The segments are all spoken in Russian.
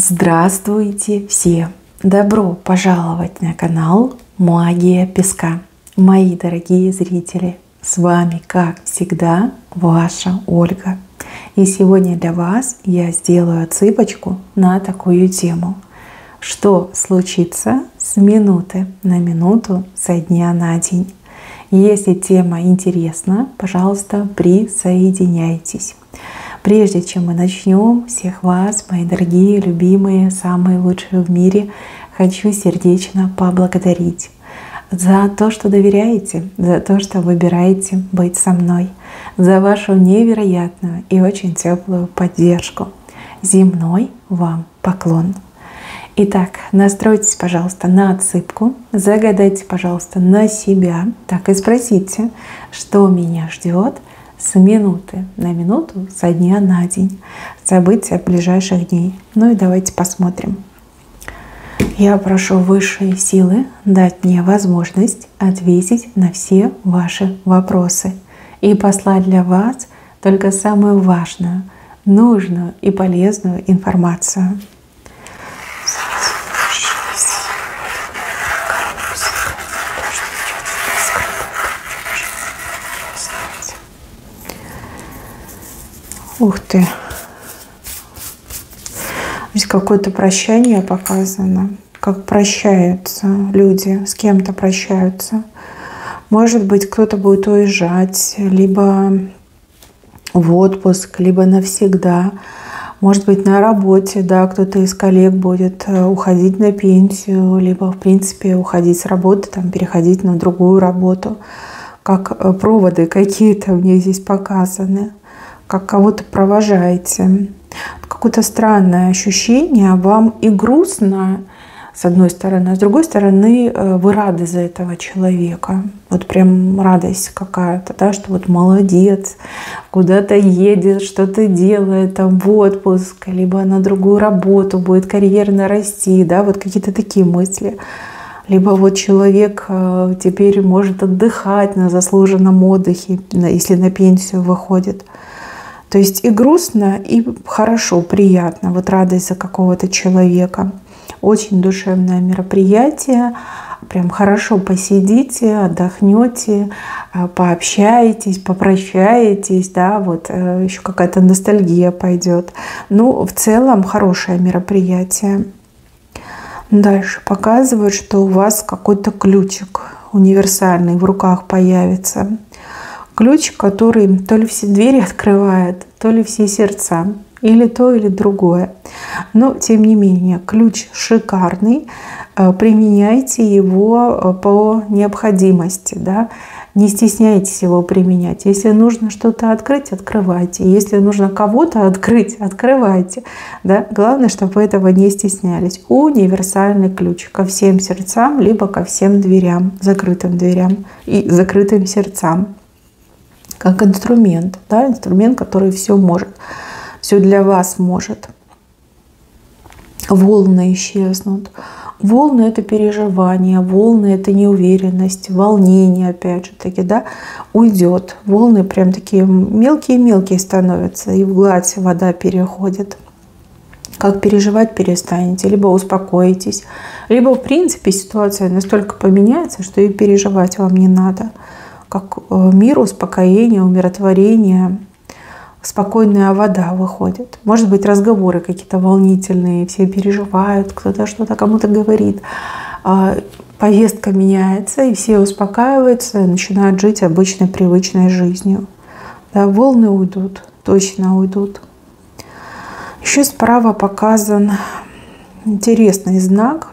Здравствуйте все! Добро пожаловать на канал Магия Песка. Мои дорогие зрители, с вами, как всегда, ваша Ольга. И сегодня для вас я сделаю отсыпочку на такую тему. Что случится с минуты на минуту, со дня на день? Если тема интересна, пожалуйста, присоединяйтесь. Прежде чем мы начнем, всех вас, мои дорогие, любимые, самые лучшие в мире, хочу сердечно поблагодарить за то, что доверяете, за то, что выбираете быть со мной, за вашу невероятную и очень теплую поддержку. Земной вам поклон. Итак, настройтесь, пожалуйста, на отсыпку, загадайте, пожалуйста, на себя, так и спросите, что меня ждет с минуты на минуту, со дня на день, события ближайших дней. Ну и давайте посмотрим. Я прошу высшие силы дать мне возможность ответить на все ваши вопросы и послать для вас только самую важную, нужную и полезную информацию. Ух ты! Здесь какое-то прощание показано. Как прощаются люди, с кем-то прощаются. Может быть, кто-то будет уезжать, либо в отпуск, либо навсегда. Может быть, на работе, да, кто-то из коллег будет уходить на пенсию, либо, в принципе, уходить с работы, там, переходить на другую работу. Как проводы какие-то мне здесь показаны. Как кого-то провожаете. Какое-то странное ощущение, вам и грустно, с одной стороны, а с другой стороны, вы рады за этого человека. Вот прям радость какая-то, да, что вот молодец, куда-то едет, что-то делает, там в отпуск, либо на другую работу, будет карьерно расти, да, вот какие-то такие мысли. Либо вот человек теперь может отдыхать на заслуженном отдыхе, если на пенсию выходит. То есть и грустно, и хорошо, приятно. Вот радость за какого-то человека. Очень душевное мероприятие. Прям хорошо посидите, отдохнете, пообщаетесь, попрощаетесь. Да, вот еще какая-то ностальгия пойдет. Ну, в целом хорошее мероприятие. Дальше показывают, что у вас какой-то ключик универсальный в руках появится. Ключ, который то ли все двери открывает, то ли все сердца, или то, или другое. Но, тем не менее, ключ шикарный. Применяйте его по необходимости. Да? Не стесняйтесь его применять. Если нужно что-то открыть, открывайте. Если нужно кого-то открыть, открывайте. Да? Главное, чтобы вы этого не стеснялись. Универсальный ключ ко всем сердцам, либо ко всем дверям, закрытым дверям и закрытым сердцам. Как инструмент, да, инструмент, который все может, все для вас может. Волны исчезнут. Волны — это переживание, волны — это неуверенность, волнение, опять же таки, да, уйдет. Волны прям такие мелкие-мелкие становятся, и в гладь вода переходит. Как переживать перестанете, либо успокоитесь, либо, в принципе, ситуация настолько поменяется, что и переживать вам не надо. Как мир, успокоение, умиротворение, спокойная вода выходит. Может быть, разговоры какие-то волнительные, все переживают, кто-то что-то кому-то говорит. Повестка меняется, и все успокаиваются, и начинают жить обычной, привычной жизнью. Да, волны уйдут, точно уйдут. Еще справа показан интересный знак,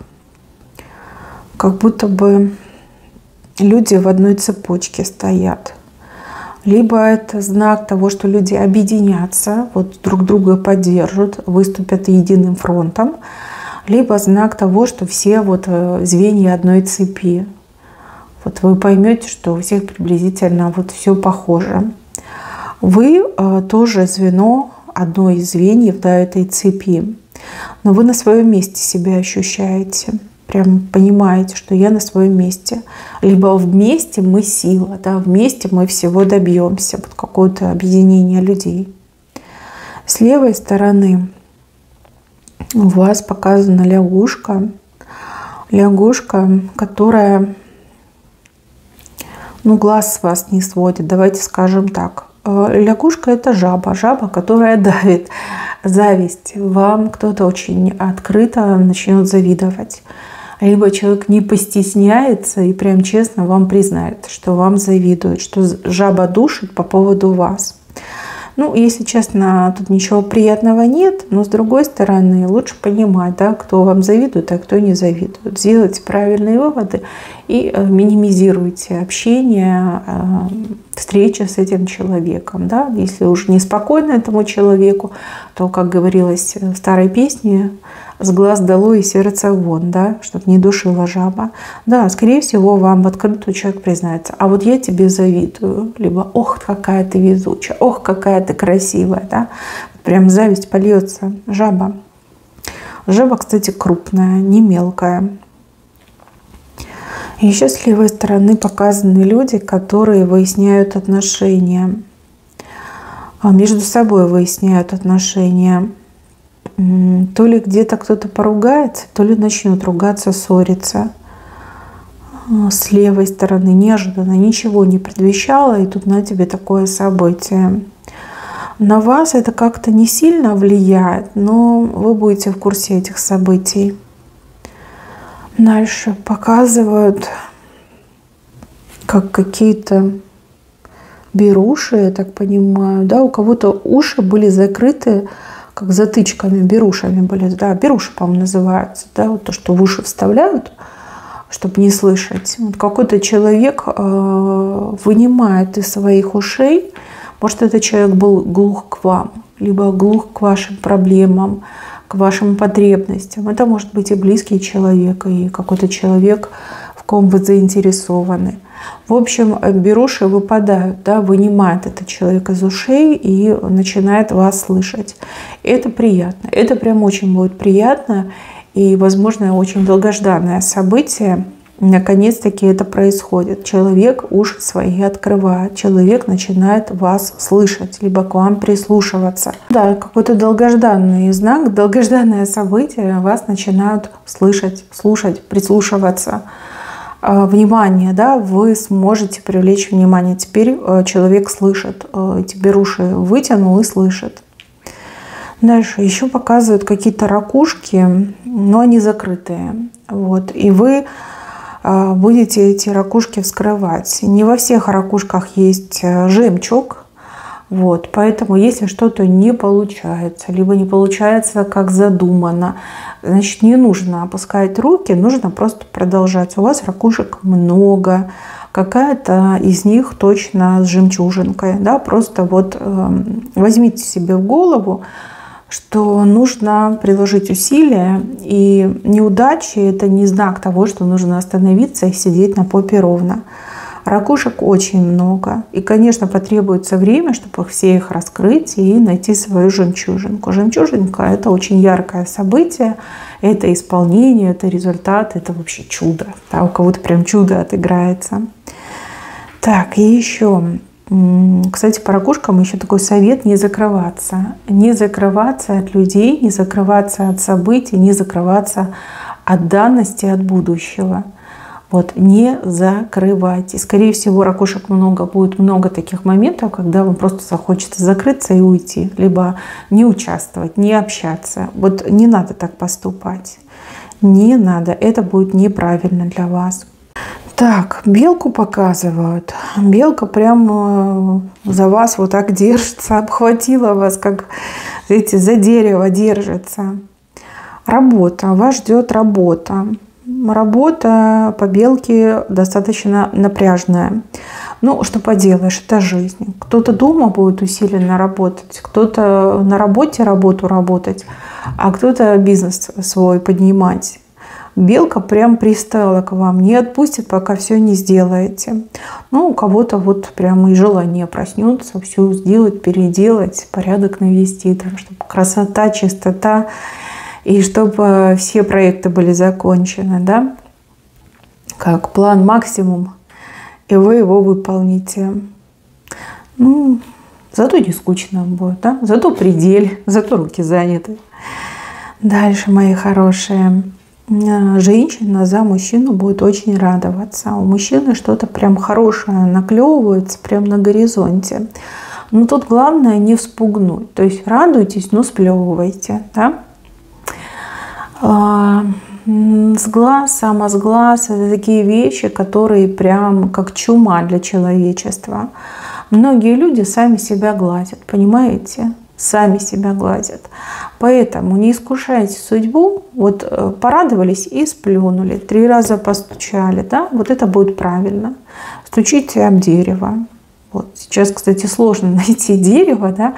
как будто бы люди в одной цепочке стоят. Либо это знак того, что люди объединятся, вот друг друга поддержат, выступят единым фронтом. Либо знак того, что все вот звенья одной цепи. Вот вы поймете, что у всех приблизительно вот все похоже. Вы тоже звено, одно из звеньев, да, этой цепи. Но вы на своем месте себя ощущаете. Прям понимаете, что я на своем месте. Либо вместе мы сила, да, вместе мы всего добьемся. Вот какое-то объединение людей. С левой стороны у вас показана лягушка. Лягушка, которая, ну, глаз с вас не сводит, давайте скажем так. Лягушка – это жаба, жаба, которая давит. Зависть. Вам кто-то очень открыто начнет завидовать. Либо человек не постесняется и прям честно вам признает, что вам завидует, что жаба душит по поводу вас. Ну, если честно, тут ничего приятного нет, но с другой стороны, лучше понимать, да, кто вам завидует, а кто не завидует. Сделайте правильные выводы и минимизируйте общение, встречи с этим человеком. Да. Если уже неспокойно этому человеку, то, как говорилось в старой песне, с глаз долой и сердца вон, да, чтобы не душила жаба. Да, скорее всего, вам в открытую человек признается: а вот я тебе завидую. Либо: ох, какая ты везучая, ох, какая ты красивая. Да. Прям зависть польется. Жаба. Жаба, кстати, крупная, не мелкая. И еще с левой стороны показаны люди, которые выясняют отношения. Между собой выясняют отношения. То ли где-то кто-то поругается, то ли начнет ругаться, ссориться. С левой стороны неожиданно, ничего не предвещало, и тут на тебе такое событие. На вас это как-то не сильно влияет, но вы будете в курсе этих событий. Дальше показывают, как какие-то беруши, я так понимаю, да, у кого-то уши были закрыты, как затычками, берушами были. Да, беруши, по-моему, называются. Да, вот то, что в уши вставляют, чтобы не слышать. Вот какой-то человек вынимает из своих ушей. Может, этот человек был глух к вам, либо глух к вашим проблемам, к вашим потребностям. Это может быть и близкий человек, и какой-то человек, в ком вы заинтересованы. В общем, беруши выпадают, да, вынимает этот человек из ушей и начинает вас слышать. Это приятно. Это прям очень будет приятно. И, возможно, очень долгожданное событие. Наконец-таки это происходит. Человек уши свои открывает. Человек начинает вас слышать, либо к вам прислушиваться. Да, какой-то долгожданный знак, долгожданное событие. Вас начинают слышать, слушать, прислушиваться. Внимание, да, вы сможете привлечь внимание. Теперь человек слышит, эти беруши вытянул и слышит. Дальше еще показывают какие-то ракушки, но они закрытые. Вот. И вы будете эти ракушки вскрывать. Не во всех ракушках есть жемчуг. Вот. Поэтому если что-то не получается, либо не получается как задумано, значит, не нужно опускать руки, нужно просто продолжать. У вас ракушек много, какая-то из них точно с жемчужинкой. Да? Просто вот возьмите себе в голову, что нужно приложить усилия, и неудачи – это не знак того, что нужно остановиться и сидеть на попе ровно. Ракушек очень много. И, конечно, потребуется время, чтобы все их раскрыть и найти свою жемчужинку. Жемчужинка – это очень яркое событие. Это исполнение, это результат, это вообще чудо. Да, у кого-то прям чудо отыграется. Так, и еще. Кстати, по ракушкам еще такой совет: не закрываться. Не закрываться от людей, не закрываться от событий, не закрываться от данности, от будущего. Вот, не закрывайте. Скорее всего, ракушек много, будет много таких моментов, когда вам просто захочется закрыться и уйти, либо не участвовать, не общаться. Вот не надо так поступать. Не надо. Это будет неправильно для вас. Так, белку показывают. Белка прямо за вас вот так держится, обхватила вас, как, видите, за дерево держится. Работа. Вас ждет работа. Работа по белке достаточно напряжная. Ну, что поделаешь, это жизнь. Кто-то дома будет усиленно работать, кто-то на работе работать, а кто-то бизнес свой поднимать. Белка прям пристала к вам, не отпустит, пока все не сделаете. Ну, у кого-то вот прямо и желание проснуться, все сделать, переделать, порядок навести, там, чтобы красота, чистота, и чтобы все проекты были закончены, да, как план максимум, и вы его выполните. Ну, зато не скучно будет, да, зато предель, зато руки заняты. Дальше, мои хорошие. Женщина за мужчину будет очень радоваться. У мужчины что-то прям хорошее наклевывается прям на горизонте. Но тут главное не вспугнуть. То есть радуйтесь, но сплевывайте. Да? Сглаз, самосглаз — это такие вещи, которые прям как чума для человечества. Многие люди сами себя глазят, понимаете? Сами себя глазят. Поэтому не искушайте судьбу. Вот порадовались и сплюнули. 3 раза постучали. Да? Вот это будет правильно. Стучите об дерево. Вот. Сейчас, кстати, сложно найти дерево. Да?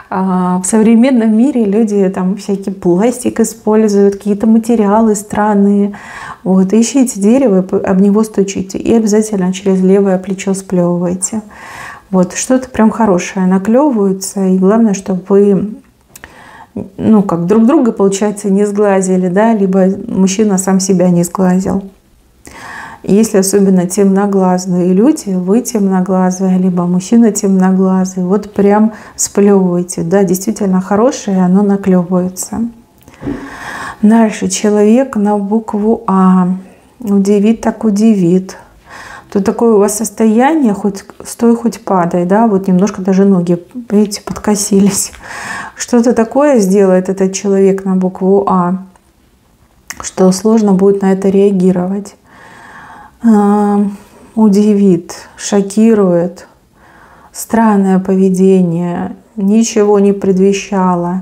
В современном мире люди там всякий пластик используют, какие-то материалы странные. Вот. Ищите дерево, об него стучите. И обязательно через левое плечо сплевывайте. Вот, что-то прям хорошее наклевывается. И главное, чтобы вы, ну, как друг друга, получается, не сглазили, да, либо мужчина сам себя не сглазил. Если особенно темноглазые люди, вы темноглазые, либо мужчина темноглазый, вот прям сплевывайте. Да, действительно хорошее, оно наклевывается. Дальше. Человек на букву А. Удивит так удивит. То такое у вас состояние, хоть стой, хоть падай, да, вот немножко даже ноги, видите, подкосились. Что-то такое сделает этот человек на букву А, что сложно будет на это реагировать. Удивит, шокирует, странное поведение, ничего не предвещало.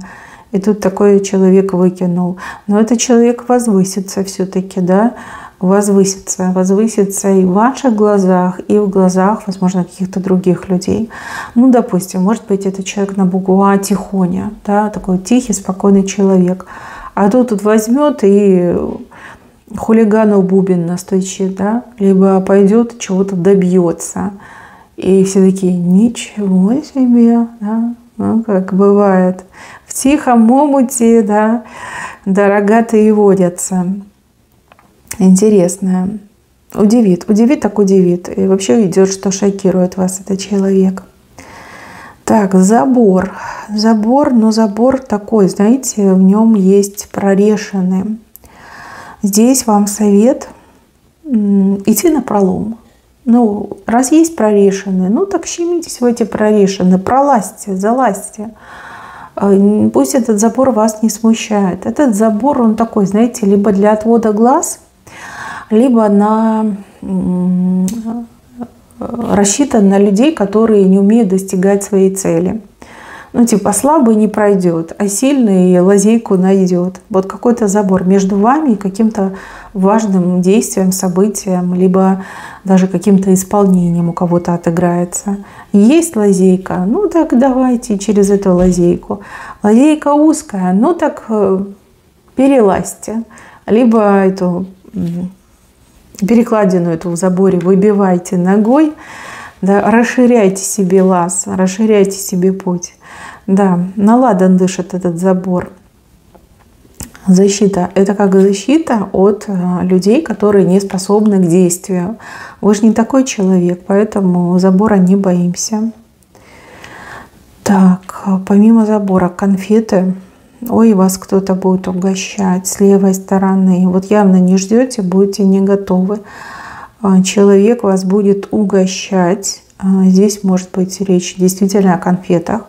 И тут такой человек выкинул. Но этот человек возвысится все-таки, да, возвысится и в ваших глазах, и в глазах, возможно, каких-то других людей. Ну, допустим, может быть, это человек на букву А тихоня, да, такой тихий, спокойный человек. А тут возьмет и хулигану бубен настучит, да, либо пойдет, чего-то добьется. И все такие: ничего себе, да, ну, как бывает. В тихом омуте, да, рогатые водятся. Интересное. Удивит так удивит. И вообще идет, что шокирует вас этот человек. Так, забор. Но забор такой, знаете, в нем есть прорешины. Здесь вам совет идти напролом. Ну, раз есть прорешины, ну так щемитесь в эти прорешины, пролазьте, залазьте. Пусть этот забор вас не смущает. Этот забор, он такой, знаете, либо для отвода глаз, либо рассчитан на людей, которые не умеют достигать своей цели. Ну, типа, слабый не пройдет, а сильный лазейку найдет. Вот какой-то забор между вами и каким-то важным действием, событием, либо даже каким-то исполнением у кого-то отыграется. Есть лазейка, ну так давайте через эту лазейку. Лазейка узкая, ну так перелазьте. Либо эту перекладину эту в заборе выбивайте ногой, да, расширяйте себе лаз, расширяйте себе путь. Да, на ладан дышит этот забор. Защита. Это как защита от людей, которые не способны к действию. Вы же не такой человек, поэтому забора не боимся. Так, помимо забора, конфеты. Ой, вас кто-то будет угощать с левой стороны. Вот явно не ждете, будете не готовы. Человек вас будет угощать. Здесь может быть речь действительно о конфетах,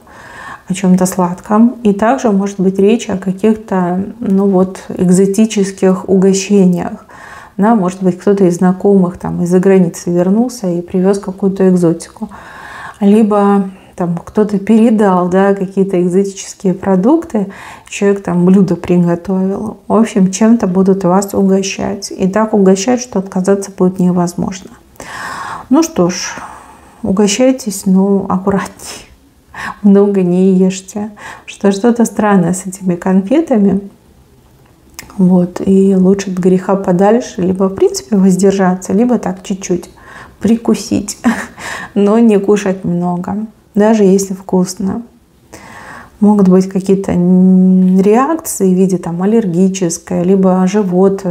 о чем-то сладком. И также может быть речь о каких-то, ну вот, экзотических угощениях. Да, может быть, кто-то из знакомых там из-за границы вернулся и привез какую-то экзотику. Либо там кто-то передал, да, какие-то экзотические продукты, человек там блюдо приготовил. В общем, чем-то будут вас угощать. И так угощать, что отказаться будет невозможно. Ну что ж, угощайтесь, но аккуратнее. Много не ешьте. Что-то странное с этими конфетами. Вот. И лучше от греха подальше. Либо, в принципе, воздержаться, либо так чуть-чуть прикусить. Но не кушать много. Даже если вкусно. Могут быть какие-то реакции в виде там аллергической, либо живот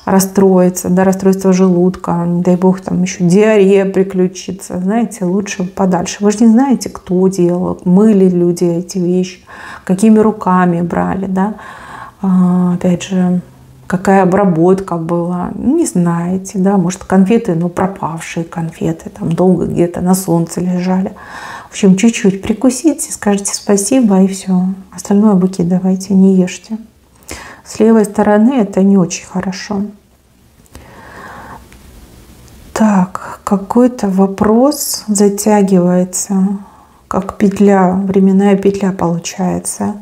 расстроится, да, расстройство желудка, не дай бог, там еще диарея приключится. Знаете, лучше подальше. Вы же не знаете, кто делал, мыли люди эти вещи, какими руками брали, да. Опять же, какая обработка была, не знаете, да, может конфеты, ну пропавшие конфеты, там долго где-то на солнце лежали. В общем, чуть-чуть прикусите, скажите спасибо и все. Остальное выкидывайте, не ешьте. С левой стороны это не очень хорошо. Так, какой-то вопрос затягивается, как петля, временная петля получается.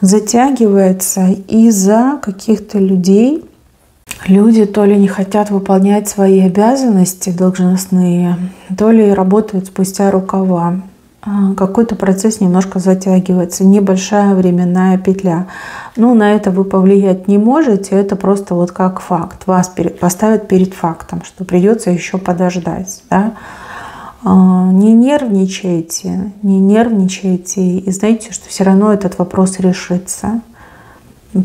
Затягивается из-за каких-то людей. Люди то ли не хотят выполнять свои обязанности должностные, то ли работают спустя рукава. Какой-то процесс немножко затягивается, небольшая временная петля. Ну, на это вы повлиять не можете, это просто вот как факт. Вас поставят перед фактом, что придется еще подождать. Да? Не нервничайте, и знаете, что все равно этот вопрос решится.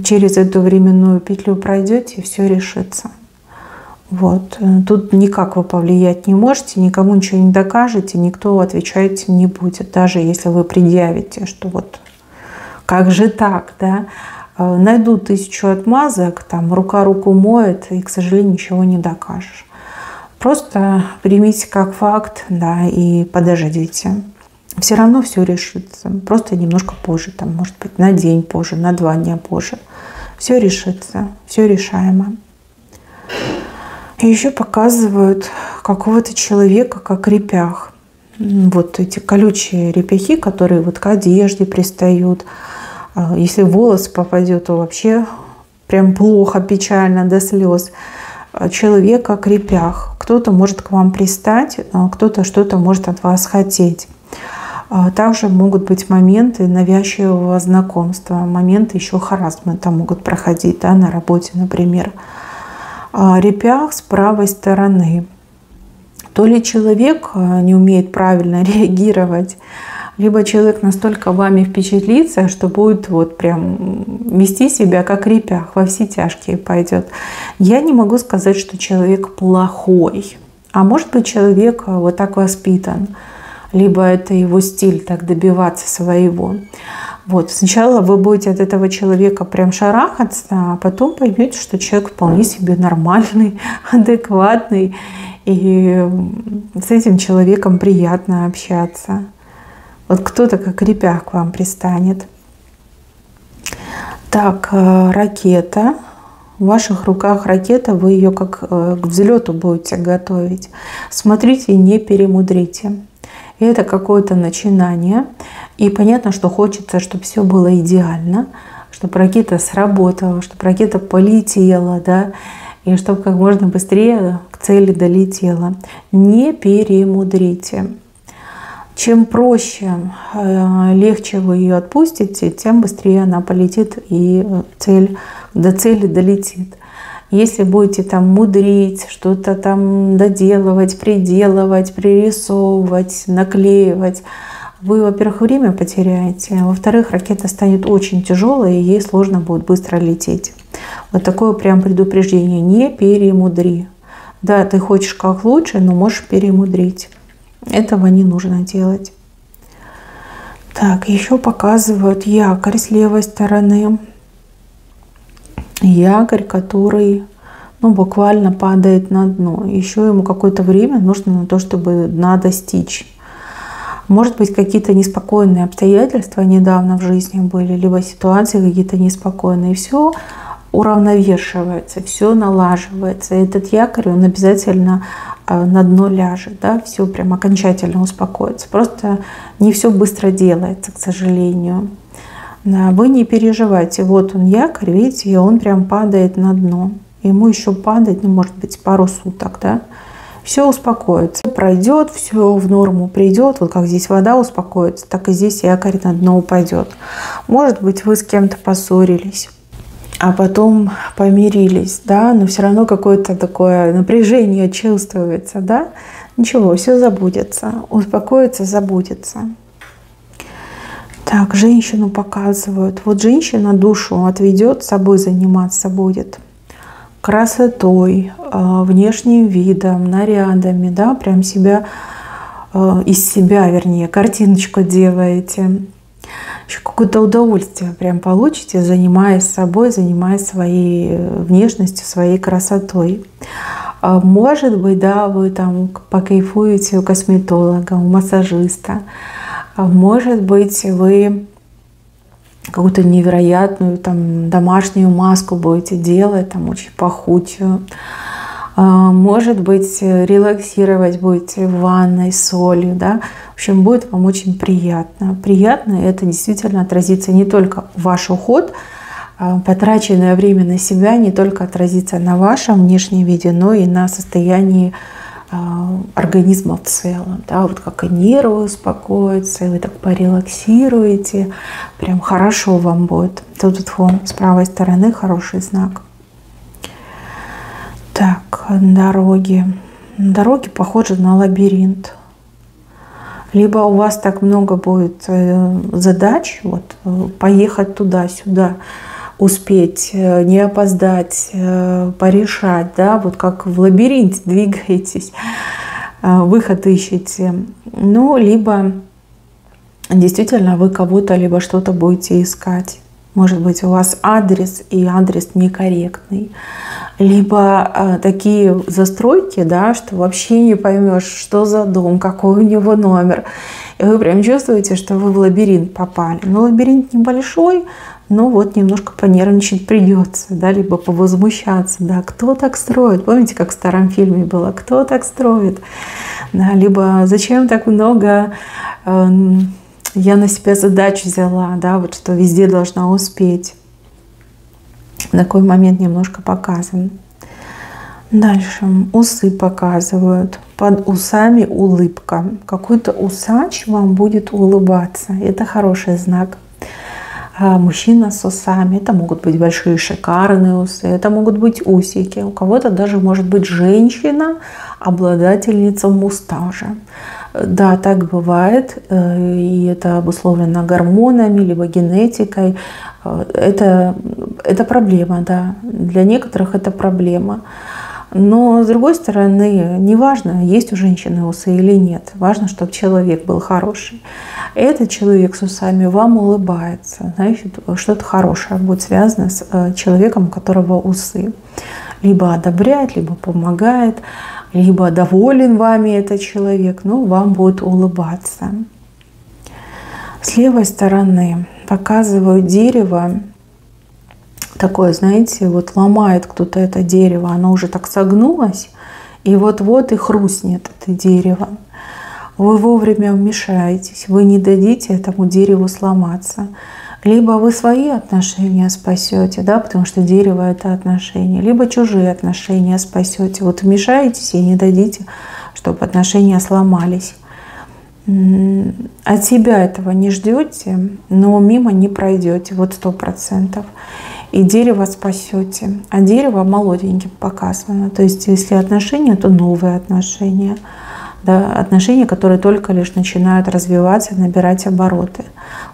Через эту временную петлю пройдете, и все решится. Вот. Тут никак вы повлиять не можете, никому ничего не докажете, никто отвечать не будет, даже если вы предъявите, что вот как же так, да? Найдут 1000 отмазок, там рука руку моет, и, к сожалению, ничего не докажешь. Просто примите как факт, да, и подождите. Все равно все решится, просто немножко позже, там, может быть, на день позже, на 2 дня позже. Все решится, все решаемо. И еще показывают какого-то человека как репях. Вот эти колючие репяхи, которые вот к одежде пристают. Если в волос попадет, то вообще прям плохо, печально, до слез. Человек как репях. Кто-то может к вам пристать, кто-то что-то может от вас хотеть. Также могут быть моменты навязчивого знакомства, моменты еще харассмента могут проходить, да, на работе, например. Репях с правой стороны. То ли человек не умеет правильно реагировать, либо человек настолько вами впечатлится, что будет вот прям вести себя как репях, во все тяжкие пойдет. Я не могу сказать, что человек плохой, а может быть человек вот так воспитан, либо это его стиль так добиваться своего. Вот. Сначала вы будете от этого человека прям шарахаться, а потом поймете, что человек вполне себе нормальный, адекватный, и с этим человеком приятно общаться. Вот кто-то как репях к вам пристанет. Так, ракета. В ваших руках ракета, вы ее как к взлету будете готовить. Смотрите, не перемудрите. Это какое-то начинание. И понятно, что хочется, чтобы все было идеально, чтобы ракета сработала, чтобы ракета полетела, да, и чтобы как можно быстрее к цели долетела. Не перемудрите. Чем проще, легче вы ее отпустите, тем быстрее она полетит и до цели долетит. Если будете там мудрить, что-то там доделывать, приделывать, пририсовывать, наклеивать, вы, во-первых, время потеряете, а во-вторых, ракета станет очень тяжелой, и ей сложно будет быстро лететь. Вот такое прям предупреждение. Не перемудри. Да, ты хочешь как лучше, но можешь перемудрить. Этого не нужно делать. Так, еще показывают якорь с левой стороны. Якорь, который буквально падает на дно. Еще ему какое-то время нужно на то, чтобы дна достичь. Может быть, какие-то неспокойные обстоятельства недавно в жизни были, либо ситуации какие-то неспокойные. Все уравновешивается, все налаживается. Этот якорь, он обязательно на дно ляжет, да, все прям окончательно успокоится. Просто не все быстро делается, к сожалению. Да, вы не переживайте. Вот он якорь, видите, и он прям падает на дно. Ему еще падать, может быть, пару суток, да. Все успокоится, пройдет, все в норму придет. Вот как здесь вода успокоится, так и здесь якорь на дно упадет. Может быть, вы с кем-то поссорились, а потом помирились, да, но все равно какое-то такое напряжение чувствуется, да. Ничего, все забудется, успокоится, забудется. Так, женщину показывают. Вот женщина душу отведет, собой заниматься будет. Красотой, внешним видом, нарядами, да, прям себя, из себя, вернее, картиночку делаете. еще какое-то удовольствие прям получите, занимаясь собой, занимаясь своей внешностью, своей красотой. Может быть, да, вы там покайфуете у косметолога, у массажиста. Может быть, вы какую-то невероятную там домашнюю маску будете делать, там очень пахучую. Может быть, релаксировать будете в ванной с солью, да. В общем, будет вам очень приятно. Приятно это действительно отразится не только в ваш уход, потраченное время на себя не только отразится на вашем внешнем виде, но и на состоянии организма в целом. Да, вот как и нервы успокоятся, и вы так порелаксируете, прям хорошо вам будет. Тут вон с правой стороны хороший знак. Так, дороги. Дороги похожи на лабиринт. Либо у вас так много будет задач, вот, поехать туда-сюда, успеть, не опоздать, порешать, да, вот как в лабиринте двигаетесь, выход ищете. Ну, либо действительно вы кого-то, либо что-то будете искать. Может быть, у вас адрес, и адрес некорректный. Либо такие застройки, да, что вообще не поймешь, что за дом, какой у него номер. И вы прям чувствуете, что вы в лабиринт попали. Но лабиринт небольшой, но вот немножко понервничать придется, да, либо повозмущаться, да, кто так строит? Помните, как в старом фильме было, кто так строит? Да, либо зачем так много я на себя задач взяла, да, вот что везде должна успеть. Такой момент немножко показан. Дальше усы показывают. Под усами улыбка. Какой-то усач вам будет улыбаться. Это хороший знак. Мужчина с усами. Это могут быть большие шикарные усы. Это могут быть усики. У кого-то даже может быть женщина, обладательница мустажа. Да, так бывает, и это обусловлено гормонами, либо генетикой. Это проблема, да. Для некоторых это проблема. Но, с другой стороны, неважно, есть у женщины усы или нет. Важно, чтобы человек был хороший. Этот человек с усами вам улыбается. Значит, что-то хорошее будет связано с человеком, у которого усы. Либо одобряет, либо помогает, либо доволен вами этот человек, но вам будет улыбаться. С левой стороны показываю дерево. Такое, знаете, вот ломает кто-то это дерево, оно уже так согнулось, и вот-вот и хрустнет это дерево. Вы вовремя вмешаетесь, вы не дадите этому дереву сломаться. Либо вы свои отношения спасете, да, потому что дерево — это отношения, либо чужие отношения спасете. Вот вмешаетесь и не дадите, чтобы отношения сломались. От себя этого не ждете, но мимо не пройдете, вот 100%. И дерево спасете. А дерево молоденьким показано. То есть, если отношения, то новые отношения. Да, отношения, которые только лишь начинают развиваться, набирать обороты.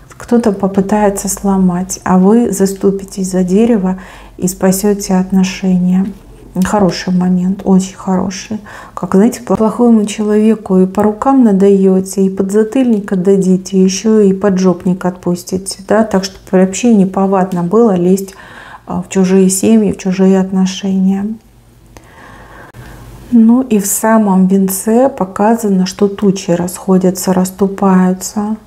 Кто-то попытается сломать, а вы заступитесь за дерево и спасете отношения. Хороший момент, очень хороший. Как, знаете, плохому человеку и по рукам надаете, и подзатыльник отдадите, еще и поджопник отпустите. Да? Так что вообще неповадно было лезть в чужие семьи, в чужие отношения. Ну и в самом венце показано, что тучи расходятся, расступаются.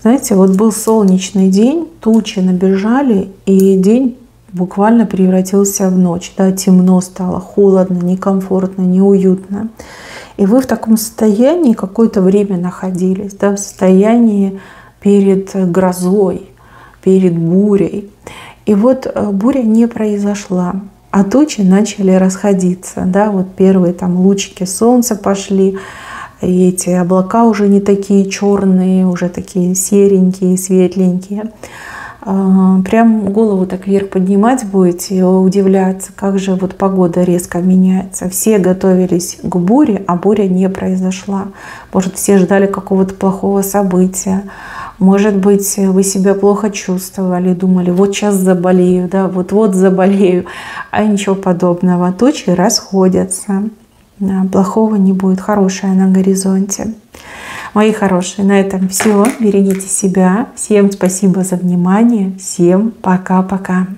Знаете, вот был солнечный день, тучи набежали, и день буквально превратился в ночь. Да, темно стало, холодно, некомфортно, неуютно. И вы в таком состоянии какое-то время находились, да, в состоянии перед грозой, перед бурей. И вот буря не произошла, а тучи начали расходиться. Да, вот первые там лучики солнца пошли, и эти облака уже не такие черные, уже такие серенькие, светленькие. Прям голову так вверх поднимать будете и удивляться, как же вот погода резко меняется. Все готовились к буре, а буря не произошла. Может, все ждали какого-то плохого события. Может быть, вы себя плохо чувствовали, думали, вот сейчас заболею, да, вот-вот заболею. А ничего подобного. Тучи расходятся. Плохого не будет, хорошее на горизонте. Мои хорошие, на этом все. Берегите себя. Всем спасибо за внимание. Всем пока-пока.